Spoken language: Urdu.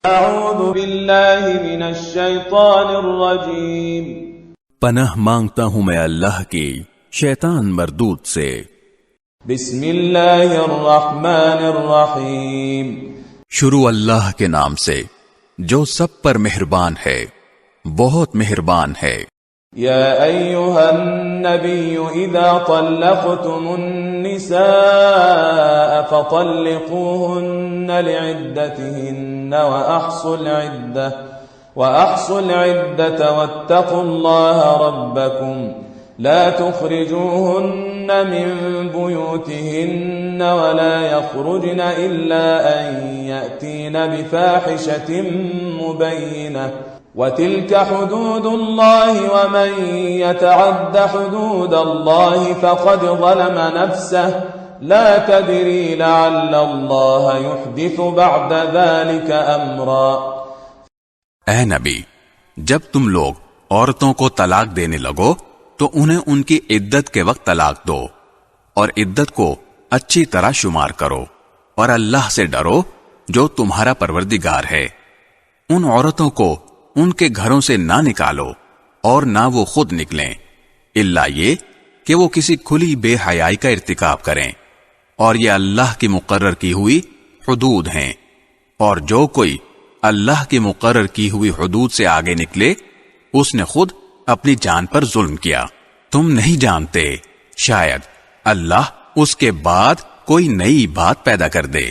اعوذ باللہ من الشیطان الرجیم، پناہ مانگتا ہوں میں اللہ کی شیطان مردود سے۔ بسم اللہ الرحمن الرحیم، شروع اللہ کے نام سے جو سب پر مہربان ہے، بہت مہربان ہے۔ یا ایہا النبی اذا طلقتم النساء فطلقوهن لعدتهن وأحصوا العدة واتقوا الله ربكم لا تخرجوهن من بيوتهن ولا يخرجن إلا أن يأتين بفاحشة مبينة وتلك حدود الله ومن يتعد حدود الله فقد ظلم نفسه لا تدري لعل الله يحدث بعد ذلك امرا۔ اے نبی، جب تم لوگ عورتوں کو طلاق دینے لگو تو انہیں ان کی عدت کے وقت طلاق دو، اور عدت کو اچھی طرح شمار کرو، اور اللہ سے ڈرو جو تمہارا پروردگار ہے۔ ان عورتوں کو ان کے گھروں سے نہ نکالو اور نہ وہ خود نکلیں، الا یہ کہ وہ کسی کھلی بے حیائی کا ارتکاب کریں، اور یہ اللہ کی مقرر کی ہوئی حدود ہیں، اور جو کوئی اللہ کی مقرر کی ہوئی حدود سے آگے نکلے اس نے خود اپنی جان پر ظلم کیا۔ تم نہیں جانتے، شاید اللہ اس کے بعد کوئی نئی بات پیدا کر دے۔